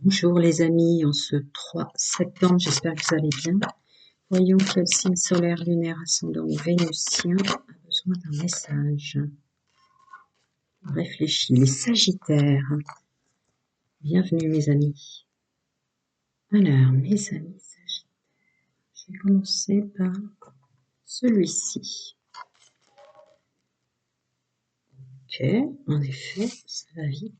Bonjour les amis, en ce 3 septembre, j'espère que vous allez bien. Voyons quel signe solaire, lunaire, ascendant ou vénusien a besoin d'un message. Réfléchis, les Sagittaires. Bienvenue mes amis. Alors, mes amis Sagittaires, je vais commencer par celui-ci. Ok, en effet, ça va vite.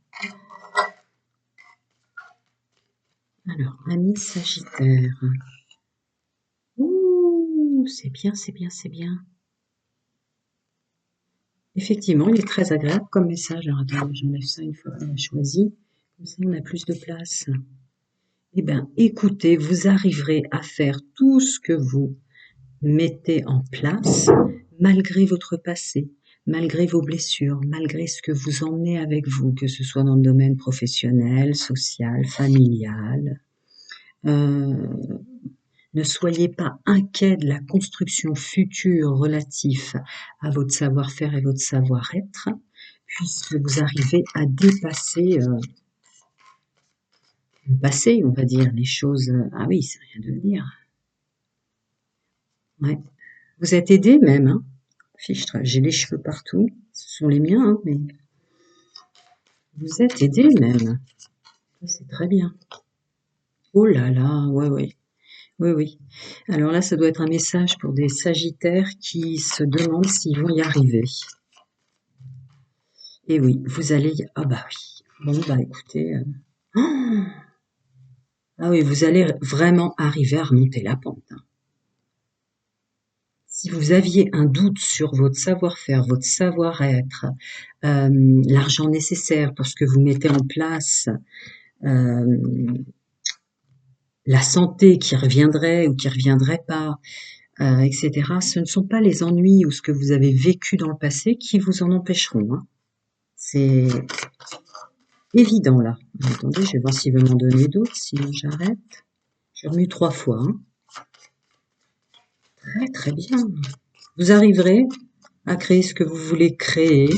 Alors, amis Sagittaires. Ouh, c'est bien, c'est bien, c'est bien. Effectivement, il est très agréable comme message. Alors attendez, j'enlève ça une fois qu'on a choisi. Comme ça, on a plus de place. Eh bien, écoutez, vous arriverez à faire tout ce que vous mettez en place, malgré votre passé, malgré vos blessures, malgré ce que vous emmenez avec vous, que ce soit dans le domaine professionnel, social, familial. Ne soyez pas inquiet de la construction future relative à votre savoir-faire et votre savoir-être, puisque vous arrivez à dépasser le passé, on va dire, les choses. Ah oui, c'est rien de le dire. Ouais. Vous êtes aidé même, hein. Fichtre, j'ai les cheveux partout, ce sont les miens, hein, mais vous êtes aidé même. C'est très bien. Oh là là, ouais, ouais. Oui, oui. Alors là, ça doit être un message pour des Sagittaires qui se demandent s'ils vont y arriver. Et oui, vous allez... Ah bah oui. Bon, bah écoutez... Ah oui, vous allez vraiment arriver à remonter la pente, hein. Si vous aviez un doute sur votre savoir-faire, votre savoir-être, l'argent nécessaire pour ce que vous mettez en place, euh, la santé qui reviendrait ou qui reviendrait pas, etc., ce ne sont pas les ennuis ou ce que vous avez vécu dans le passé qui vous en empêcheront, hein. C'est évident là. Attendez, je vais voir s'il veut m'en donner d'autres, sinon j'arrête. J'ai remis 3 fois, hein. Très très bien. Vous arriverez à créer ce que vous voulez créer.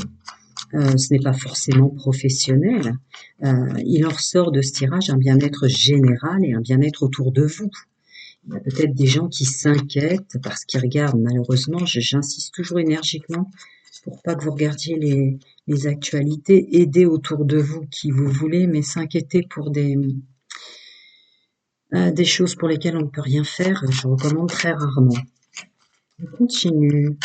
Ce n'est pas forcément professionnel. Il en ressort de ce tirage un bien-être général et un bien-être autour de vous. Il y a peut-être des gens qui s'inquiètent parce qu'ils regardent, malheureusement, j'insiste toujours énergiquement pour pas que vous regardiez les actualités, aider autour de vous qui vous voulez, mais s'inquiéter pour des choses pour lesquelles on ne peut rien faire, je recommande très rarement. On continue.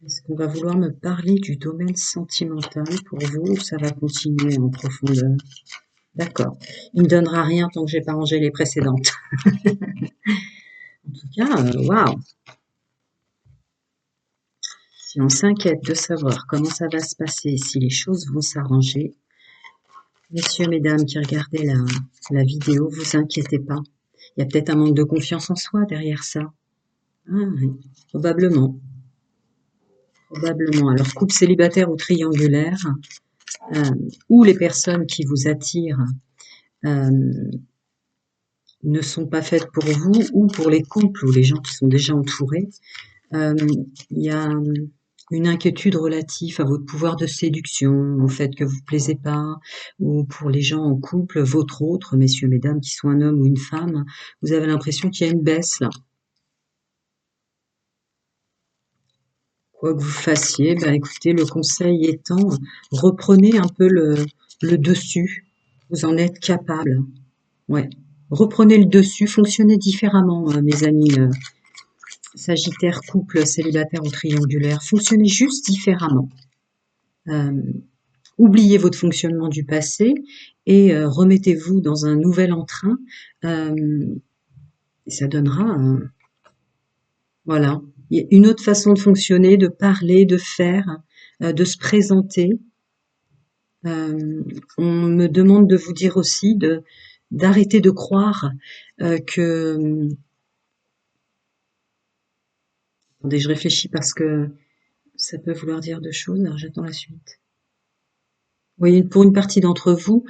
Est-ce qu'on va vouloir me parler du domaine sentimental pour vous ou ça va continuer en profondeur? D'accord. Il me donnera rien tant que j'ai pas rangé les précédentes. En tout cas, waouh! Si on s'inquiète de savoir comment ça va se passer, si les choses vont s'arranger, messieurs, mesdames qui regardez la vidéo, vous inquiétez pas. Il y a peut-être un manque de confiance en soi derrière ça. Ah oui, probablement. Probablement. Alors, couple célibataire ou triangulaire, ou les personnes qui vous attirent ne sont pas faites pour vous, ou pour les couples ou les gens qui sont déjà entourés, il y a une inquiétude relative à votre pouvoir de séduction, au fait que vous ne plaisez pas, ou pour les gens en couple, votre autre, messieurs, mesdames, qui sont un homme ou une femme, vous avez l'impression qu'il y a une baisse là. Quoi que vous fassiez, bah écoutez, le conseil étant, reprenez un peu le dessus. Vous en êtes capable. Ouais. Reprenez le dessus, fonctionnez différemment, mes amis Sagittaire, couple, célibataire ou triangulaire. Fonctionnez juste différemment. Oubliez votre fonctionnement du passé et remettez-vous dans un nouvel entrain. Et ça donnera, voilà, une autre façon de fonctionner, de parler, de faire, de se présenter. On me demande de vous dire aussi d'arrêter de croire que... Attendez, je réfléchis parce que ça peut vouloir dire deux choses. Alors j'attends la suite. Oui, pour une partie d'entre vous,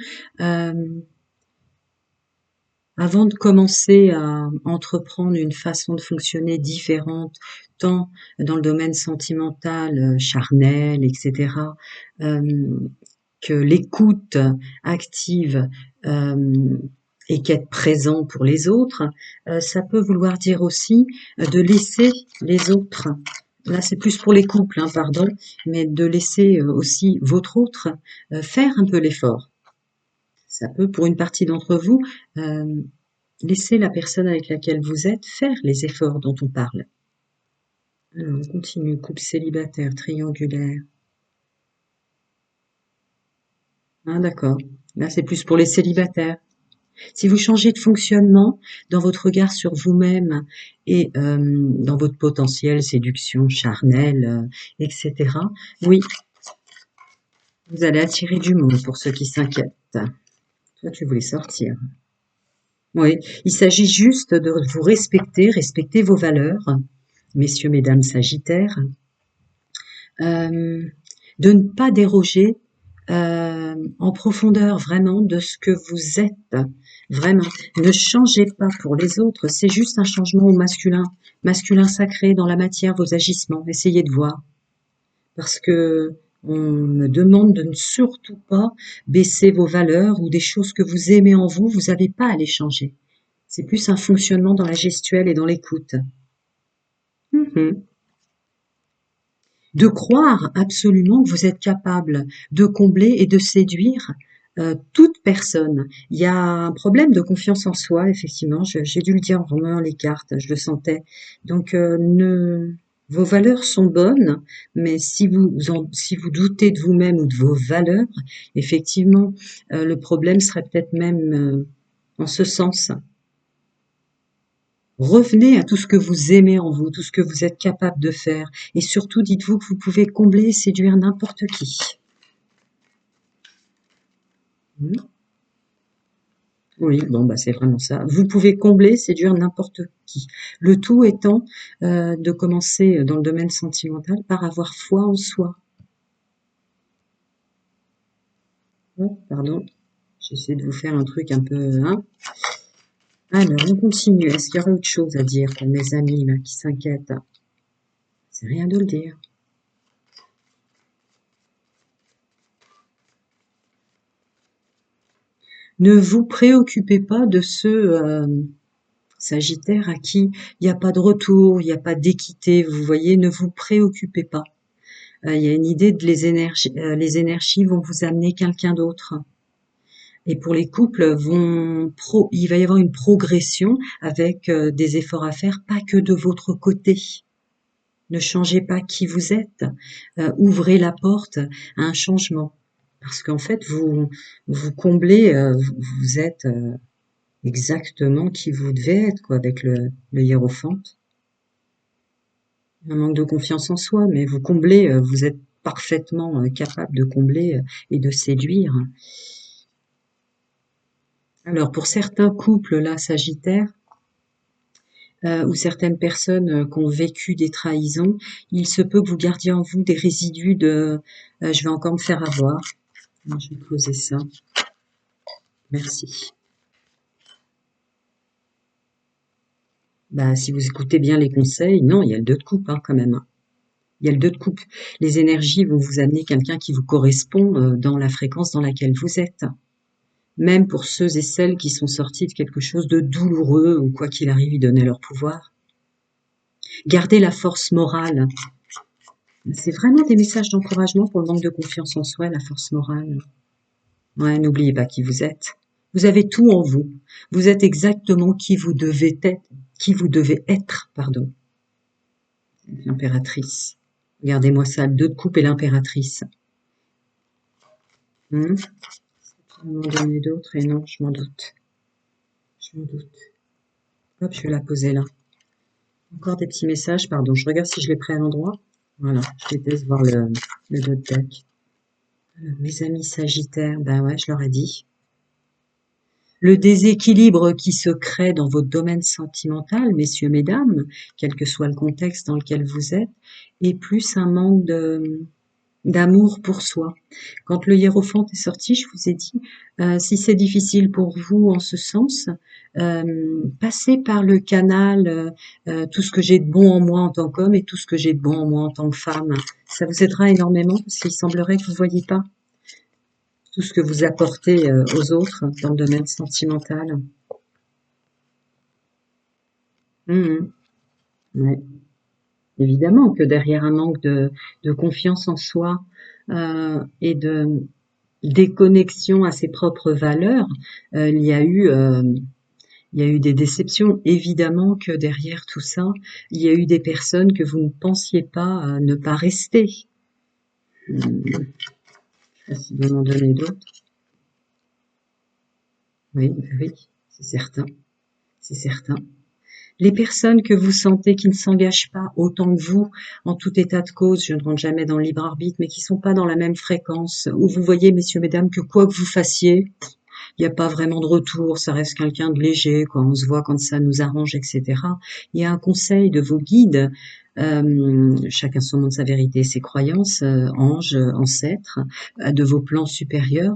avant de commencer à entreprendre une façon de fonctionner différente, tant dans le domaine sentimental, charnel, etc., que l'écoute active et qu'être présent pour les autres, ça peut vouloir dire aussi de laisser les autres. Là, c'est plus pour les couples, hein, pardon, mais de laisser aussi votre autre faire un peu l'effort. Ça peut, pour une partie d'entre vous, laisser la personne avec laquelle vous êtes faire les efforts dont on parle. Alors, on continue. Couple célibataire, triangulaire. Ah, d'accord. Là, c'est plus pour les célibataires. Si vous changez de fonctionnement dans votre regard sur vous-même et dans votre potentiel séduction charnelle, etc., oui, vous allez attirer du monde pour ceux qui s'inquiètent. Toi, tu voulais sortir. Oui, il s'agit juste de vous respecter, respecter vos valeurs, messieurs, mesdames sagittaires, de ne pas déroger en profondeur vraiment de ce que vous êtes. Vraiment, ne changez pas pour les autres, c'est juste un changement au masculin, masculin sacré dans la matière, vos agissements, essayez de voir. Parce que on me demande de ne surtout pas baisser vos valeurs ou des choses que vous aimez en vous, vous n'avez pas à les changer. C'est plus un fonctionnement dans la gestuelle et dans l'écoute. De croire absolument que vous êtes capable de combler et de séduire toute personne. Il y a un problème de confiance en soi, effectivement, j'ai dû le dire en remuant les cartes, je le sentais. Donc, vos valeurs sont bonnes, mais si vous doutez de vous-même ou de vos valeurs, effectivement, le problème serait peut-être même en ce sens. Revenez à tout ce que vous aimez en vous, tout ce que vous êtes capable de faire. Et surtout, dites-vous que vous pouvez combler et séduire n'importe qui. Oui, bon, bah c'est vraiment ça. Vous pouvez combler, séduire n'importe qui. Le tout étant de commencer dans le domaine sentimental par avoir foi en soi. Oh, pardon, j'essaie de vous faire un truc un peu... Hein. Alors, on continue. Est-ce qu'il y aurait autre chose à dire pour mes amis là qui s'inquiètent? C'est rien de le dire. Ne vous préoccupez pas de ceux Sagittaire à qui il n'y a pas de retour, il n'y a pas d'équité, vous voyez, ne vous préoccupez pas. Il y a une idée de les énergies vont vous amener quelqu'un d'autre. Et pour les couples, il va y avoir une progression avec des efforts à faire, pas que de votre côté. Ne changez pas qui vous êtes, ouvrez la porte à un changement. Parce qu'en fait, vous comblez, vous êtes exactement qui vous devez être, quoi, avec le hiérophante. Un manque de confiance en soi, mais vous comblez, vous êtes parfaitement capable de combler et de séduire. Alors pour certains couples là, sagittaires, ou certaines personnes qui ont vécu des trahisons, il se peut que vous gardiez en vous des résidus de je vais encore me faire avoir. Je vais poser ça. Merci. Bah, si vous écoutez bien les conseils, non, il y a le 2 de coupe quand même. Il y a le 2 de coupe. Les énergies vont vous amener quelqu'un qui vous correspond dans la fréquence dans laquelle vous êtes. Même pour ceux et celles qui sont sortis de quelque chose de douloureux ou quoi qu'il arrive, ils donnaient leur pouvoir. Gardez la force morale. C'est vraiment des messages d'encouragement pour le manque de confiance en soi, la force morale. Ouais, n'oubliez pas qui vous êtes. Vous avez tout en vous. Vous êtes exactement qui vous devez être, pardon. L'impératrice. Regardez-moi ça, le 2 de coupe et l'impératrice. À un moment donné d'autres, et non, je m'en doute. Je m'en doute. Hop, je vais la poser là. Encore des petits messages, pardon, je regarde si je l'ai pris à l'endroit. Voilà, je déteste voir le 2 de deck. Mes amis sagittaires, ben ouais, je leur ai dit. Le déséquilibre qui se crée dans votre domaine sentimental, messieurs, mesdames, quel que soit le contexte dans lequel vous êtes, est plus un manque d'amour pour soi. Quand le hiérophant est sorti, je vous ai dit, si c'est difficile pour vous en ce sens, passez par le canal tout ce que j'ai de bon en moi en tant qu'homme et tout ce que j'ai de bon en moi en tant que femme. Ça vous aidera énormément parce qu'il semblerait que vous ne voyez pas. tout ce que vous apportez aux autres dans le domaine sentimental. Mhm. Ouais. Évidemment que derrière un manque de confiance en soi et de déconnexion à ses propres valeurs, il y a eu des déceptions. Évidemment que derrière tout ça, il y a eu des personnes que vous ne pensiez pas ne pas rester. Je vais essayer de m'en donner d'autres. Oui, oui, c'est certain, c'est certain. Les personnes que vous sentez qui ne s'engagent pas autant que vous, en tout état de cause, je ne rentre jamais dans le libre arbitre, mais qui sont pas dans la même fréquence, où vous voyez, messieurs, mesdames, que quoi que vous fassiez, il n'y a pas vraiment de retour, ça reste quelqu'un de léger, quoi. On se voit quand ça nous arrange, etc. Il y a un conseil de vos guides, chacun son nom de sa vérité, ses croyances, anges, ancêtres, de vos plans supérieurs,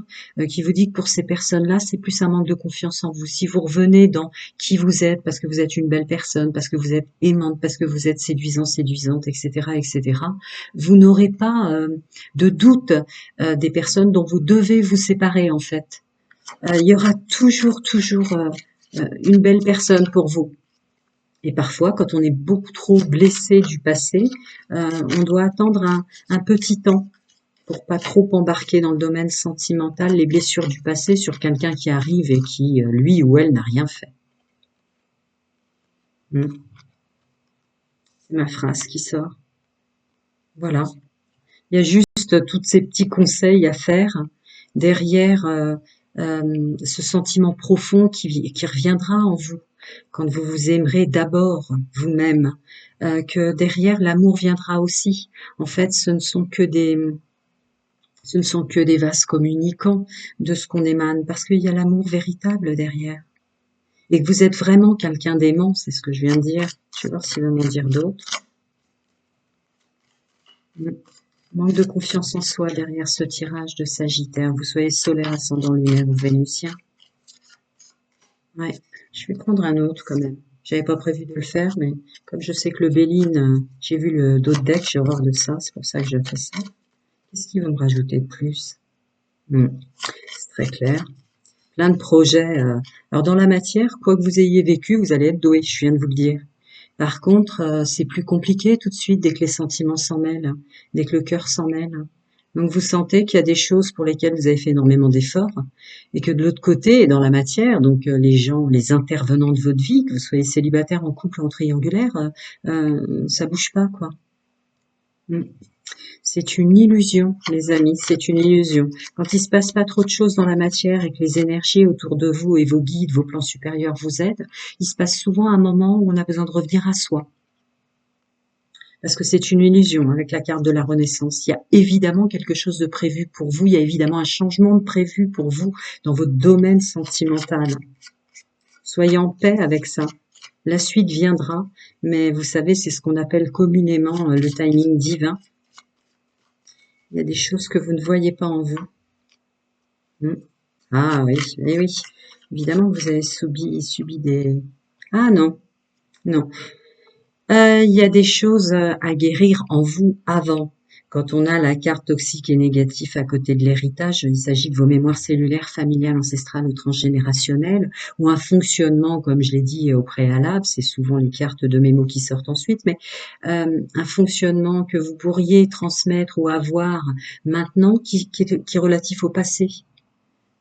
qui vous dit que pour ces personnes-là, c'est plus un manque de confiance en vous. Si vous revenez dans qui vous êtes, parce que vous êtes une belle personne, parce que vous êtes aimante, parce que vous êtes séduisant, séduisante, etc., etc., vous n'aurez pas de doute des personnes dont vous devez vous séparer, en fait. Il y aura toujours une belle personne pour vous. Et parfois, quand on est beaucoup trop blessé du passé, on doit attendre un petit temps pour pas trop embarquer dans le domaine sentimental les blessures du passé sur quelqu'un qui arrive et qui, lui ou elle, n'a rien fait. C'est ma phrase qui sort. Voilà. Il y a juste tous ces petits conseils à faire derrière ce sentiment profond qui reviendra en vous quand vous vous aimerez d'abord vous-même, que derrière l'amour viendra aussi. En fait, ce ne sont que des vases communicants de ce qu'on émane, parce qu'il y a l'amour véritable derrière. Et que vous êtes vraiment quelqu'un d'aimant, c'est ce que je viens de dire. Je vais voir s'il va m'en dire d'autres. Manque de confiance en soi derrière ce tirage de Sagittaire. Vous soyez solaire, ascendant lunaire ou vénusien. Ouais, je vais prendre un autre quand même. J'avais pas prévu de le faire, mais comme je sais que le Béline, j'ai vu le d'autres decks, j'ai horreur de ça, c'est pour ça que je fais ça. Qu'est-ce qu'ils vont me rajouter de plus? C'est très clair. Plein de projets. Alors dans la matière, quoi que vous ayez vécu, vous allez être doué, je viens de vous le dire. Par contre, c'est plus compliqué tout de suite dès que les sentiments s'en mêlent, dès que le cœur s'en mêle. Donc vous sentez qu'il y a des choses pour lesquelles vous avez fait énormément d'efforts et que de l'autre côté, dans la matière, donc les gens, les intervenants de votre vie, que vous soyez célibataire, en couple ou en triangulaire, ça bouge pas, quoi. Mm. C'est une illusion, les amis, c'est une illusion. Quand il se passe pas trop de choses dans la matière et que les énergies autour de vous et vos guides, vos plans supérieurs vous aident, il se passe souvent un moment où on a besoin de revenir à soi. Parce que c'est une illusion avec la carte de la Renaissance. Il y a évidemment quelque chose de prévu pour vous, il y a évidemment un changement de prévu pour vous dans votre domaine sentimental. Soyez en paix avec ça. La suite viendra, mais vous savez, c'est ce qu'on appelle communément le timing divin. Il y a des choses que vous ne voyez pas en vous. Ah oui, eh oui. Évidemment que vous avez subi des... Ah non, non. Il y a des choses à guérir en vous avant. Quand on a la carte toxique et négative à côté de l'héritage, il s'agit de vos mémoires cellulaires, familiales, ancestrales ou transgénérationnelles, ou un fonctionnement, comme je l'ai dit au préalable, c'est souvent les cartes de mémo qui sortent ensuite, mais un fonctionnement que vous pourriez transmettre ou avoir maintenant qui est relatif au passé.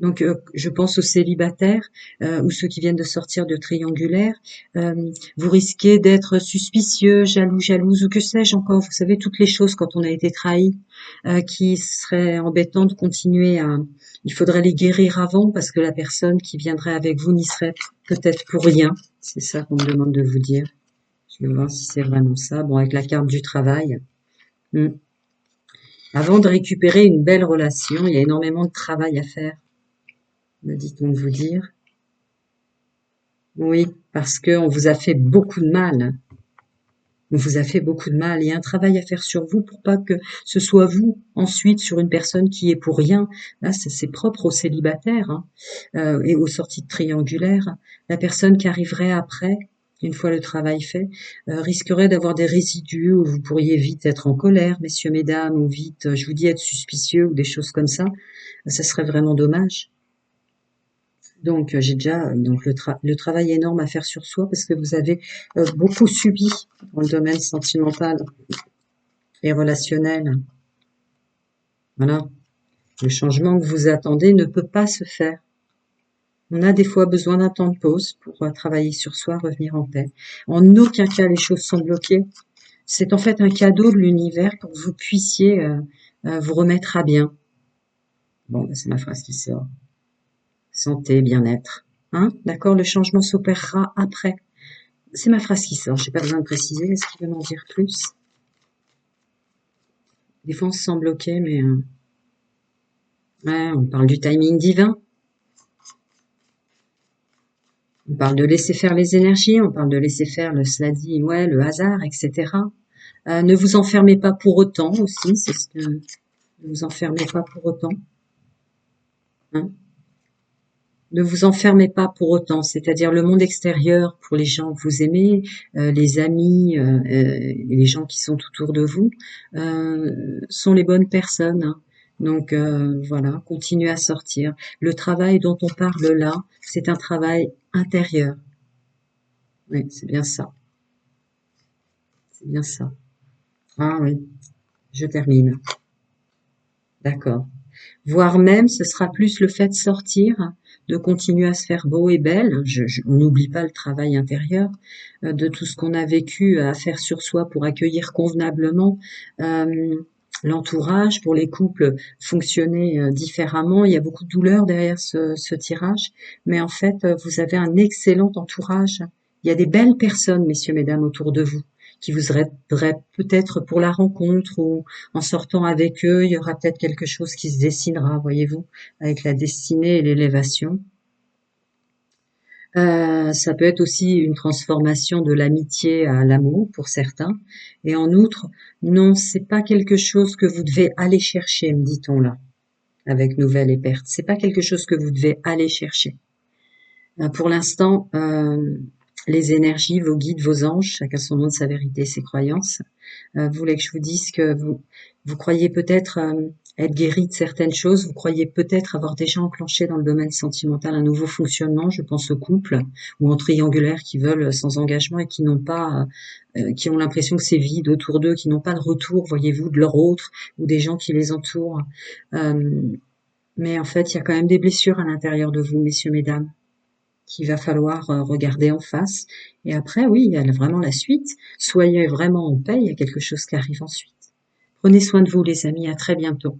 Donc, je pense aux célibataires ou ceux qui viennent de sortir de triangulaire. Vous risquez d'être suspicieux, jaloux, jalouse ou que sais-je encore. Vous savez, toutes les choses quand on a été trahi qui seraient embêtantes de continuer à... Il faudrait les guérir avant parce que la personne qui viendrait avec vous n'y serait peut-être pour rien. C'est ça qu'on me demande de vous dire. Je vais voir si c'est vraiment ça. Bon, avec la carte du travail. Avant de récupérer une belle relation, il y a énormément de travail à faire. Me dit-on de vous dire. Oui, parce qu'on vous a fait beaucoup de mal. On vous a fait beaucoup de mal. Il y a un travail à faire sur vous pour pas que ce soit vous, ensuite, sur une personne qui est pour rien. Là, c'est propre aux célibataires et aux sorties de triangulaires. La personne qui arriverait après une fois le travail fait, risquerait d'avoir des résidus où vous pourriez vite être en colère, messieurs, mesdames, ou vite, je vous dis, être suspicieux ou des choses comme ça. Ça serait vraiment dommage. Donc, j'ai déjà donc le travail énorme à faire sur soi parce que vous avez beaucoup subi dans le domaine sentimental et relationnel. Voilà. Le changement que vous attendez ne peut pas se faire. On a des fois besoin d'un temps de pause pour travailler sur soi, revenir en paix. En aucun cas les choses sont bloquées. C'est en fait un cadeau de l'univers pour que vous puissiez vous remettre à bien. Bon, ben, c'est ma phrase qui sort. Santé, bien-être. Hein? D'accord? Le changement s'opérera après. C'est ma phrase qui sort. J'ai pas besoin de préciser. Est-ce qu'il veut m'en dire plus? Des fois, on se sent bloqué, mais ouais, on parle du timing divin. On parle de laisser faire les énergies. On parle de laisser faire cela dit, ouais, le hasard, etc. Ne vous enfermez pas pour autant aussi. C'est ce que ne vous enfermez pas pour autant. Hein? Ne vous enfermez pas pour autant, c'est-à-dire le monde extérieur pour les gens que vous aimez, les amis et les gens qui sont autour de vous sont les bonnes personnes. Hein. Donc voilà, continuez à sortir. Le travail dont on parle là, c'est un travail intérieur. Oui, c'est bien ça. C'est bien ça. Ah oui, je termine. D'accord. Voire même, ce sera plus le fait de sortir, de continuer à se faire beau et belle. On n'oublie pas le travail intérieur, de tout ce qu'on a vécu à faire sur soi pour accueillir convenablement l'entourage. Pour les couples, fonctionner différemment. Il y a beaucoup de douleur derrière ce tirage, mais en fait, vous avez un excellent entourage. Il y a des belles personnes, messieurs, mesdames, autour de vous, qui vous aideraient peut-être pour la rencontre ou en sortant avec eux, il y aura peut-être quelque chose qui se dessinera, voyez-vous, avec la destinée et l'élévation. Ça peut être aussi une transformation de l'amitié à l'amour pour certains. Et en outre, non, c'est pas quelque chose que vous devez aller chercher, me dit-on là, avec Nouvelle et Perte. C'est pas quelque chose que vous devez aller chercher. Pour l'instant, les énergies, vos guides, vos anges, chacun son nom de sa vérité, ses croyances, voulez que je vous dise que vous croyez peut-être être guéri de certaines choses, vous croyez peut-être avoir déjà enclenché dans le domaine sentimental un nouveau fonctionnement, je pense aux couples ou en triangulaire qui veulent sans engagement et qui n'ont pas, qui ont l'impression que c'est vide autour d'eux, qui n'ont pas de retour, voyez-vous, de leur autre ou des gens qui les entourent. Mais en fait, il y a quand même des blessures à l'intérieur de vous, messieurs, mesdames, qu'il va falloir regarder en face. Et après, oui, il y a vraiment la suite. Soyez vraiment en paix, il y a quelque chose qui arrive ensuite. Prenez soin de vous, les amis, à très bientôt.